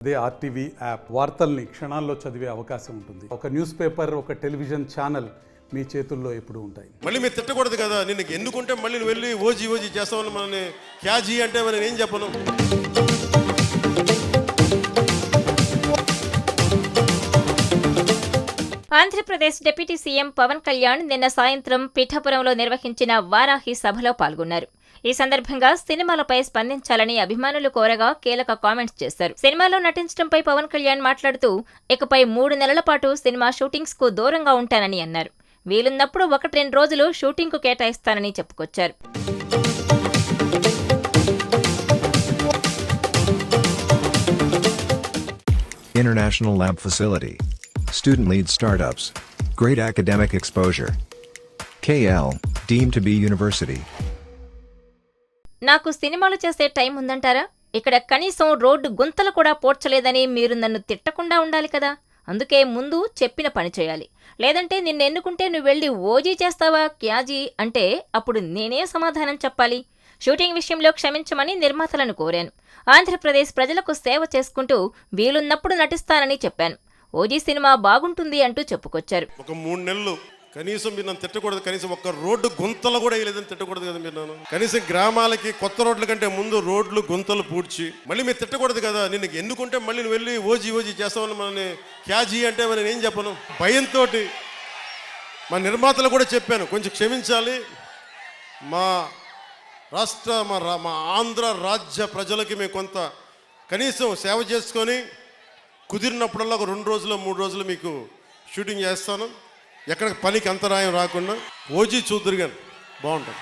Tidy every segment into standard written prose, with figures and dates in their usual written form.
అదే RTV app వార్తల్ని క్షణాల్లో చదివే అవకాశం ఉంటుంది. ఒక న్యూస్ పేపర్, ఒక టెలివిజన్ ఛానల్ మీ చేతుల్లో ఎప్పుడూ ఉంటాయి. మళ్ళీ మీరు తిట్టకూడదు కదా, నిన్ను ఎన్నుకుంటే మళ్ళీ నువ్వు వెళ్ళి ఓజీ చేస్తామని మనని క్యాజీ అంటే మరి నేను చెప్పను. ఆంధ్రప్రదేశ్ డిప్యూటీ సీఎం పవన్ కళ్యాణ్ నిన్న సాయంత్రం పిఠాపురంలో నిర్వహించిన వారాహి సభలో పాల్గొన్నారు. ఈ సందర్భంగా సినిమాలపై స్పందించాలని అభిమానులు కోరగా కీలక కామెంట్స్ చేశారు. సినిమాలో నటించడంపై పవన్ కళ్యాణ్ మాట్లాడుతూ ఇకపై 3 నెలల పాటు సినిమా షూటింగ్స్ కు దూరంగా ఉంటానని అన్నారు. వీలున్నప్పుడు 1-2 రోజులు షూటింగ్ కు కేటాయిస్తానని చెప్పుకొచ్చారు. International Lab Facility. Student-led startups. Great academic exposure. KL, deemed to be university. నాకు సినిమాలు చేసే టైం ఉందంటారా? ఇక్కడ కనీసం రోడ్డు గుంతలు కూడా పోడ్చలేదని మీరు నన్ను తిట్టకుండా ఉండాలి కదా. అందుకే ముందు చెప్పిన పని చేయాలి. లేదంటే నిన్ను ఎన్నుకుంటే నువ్వు వెళ్ళి ఓజీ చేస్తావా క్యాజీ అంటే అప్పుడు నేనే సమాధానం చెప్పాలి. షూటింగ్ విషయంలో క్షమించమని నిర్మాతలను కోరాను. ఆంధ్రప్రదేశ్ ప్రజలకు సేవ చేసుకుంటూ వీలున్నప్పుడు నటిస్తానని చెప్పాను. ఓజీ సినిమా బాగుంటుంది అంటూ చెప్పుకొచ్చారు. ఒక 3 నెలలు కనీసం మీరు నన్ను తిట్టకూడదు, కనీసం ఒక్క రోడ్డు గుంతలు కూడా వేయలేదని తిట్టకూడదు కదా మీరు నన్ను. కనీసం గ్రామాలకి కొత్త రోడ్ల కంటే ముందు రోడ్లు గుంతలు పూడ్చి మళ్ళీ మీరు తిట్టకూడదు కదా, నిన్ను ఎన్నుకుంటే మళ్ళీ నువ్వు వెళ్ళి ఓజీ చేస్తామని మనని క్యాజీ అంటే మరి నేను చెప్పను. భయంతో మా నిర్మాతలు కూడా చెప్పాను, కొంచెం క్షమించాలి. మా రాష్ట్ర మా ఆంధ్ర రాజ్య ప్రజలకి మేము కొంత కనీసం సేవ చేసుకొని కుదిరినప్పుడల్లా ఒక 2 రోజులు 3 రోజులు మీకు షూటింగ్ చేస్తాను. ఎక్కడ పనికి అంతరాయం రాకుండా ఓజీ చూద్దరు కానీ బాగుంటుంది.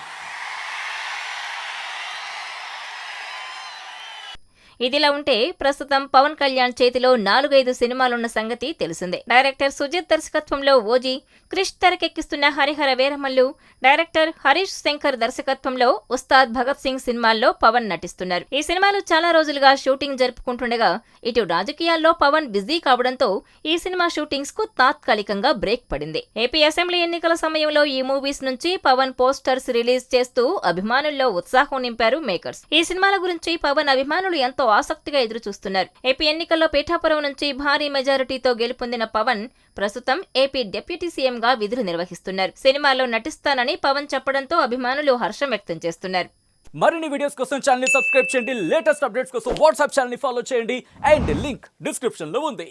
ఇదిలా ఉంటే ప్రస్తుతం పవన్ కళ్యాణ్ చేతిలో 4-5 సినిమాలున్న సంగతి తెలిసిందే. డైరెక్టర్ సుజిత్ దర్శకత్వంలో ఓజీ, క్రిష్ తెరకెక్కిస్తున్న హరిహర వీరమల్లు, డైరెక్టర్ హరీష్ శంకర్ దర్శకత్వంలో ఉస్తాద్ భగత్ సింగ్ సినిమాల్లో పవన్ నటిస్తున్నారు. ఈ సినిమాలు చాలా రోజులుగా షూటింగ్ జరుపుకుంటుండగా ఇటు రాజకీయాల్లో పవన్ బిజీ కావడంతో ఈ సినిమా షూటింగ్స్ కు తాత్కాలికంగా బ్రేక్ పడింది. ఏపీ అసెంబ్లీ ఎన్నికల సమయంలో ఈ మూవీస్ నుంచి పవన్ పోస్టర్స్ రిలీజ్ చేస్తూ అభిమానుల్లో ఉత్సాహం నింపారు మేకర్స్. ఈ సినిమాల గురించి పవన్ అభిమానులు ఎంతో ఆసక్తిగా ఎదురుచూస్తున్నారు. ఏపీ ఎన్నికల్లో పిఠాపురం నుంచి భారీ మెజారిటీతో గెలుపొందిన పవన్ ప్రస్తుతం ఏపీ డిప్యూటీ సీఎం గా విధులు నిర్వహిస్తున్నారు. సినిమాలో నటిస్తానని పవన్ చెప్పడంతో అభిమానులు హర్షం వ్యక్తం చేస్తున్నారు. మరిన్ని వీడియోస్ కోసం ఛానల్ ని సబ్స్క్రైబ్ చేయండి. లేటెస్ట్ అప్డేట్స్ కోసం వాట్సాప్ ఛానల్ ని ఫాలో చేయండి. అండ్ లింక్ డిస్క్రిప్షన్ లో ఉంది.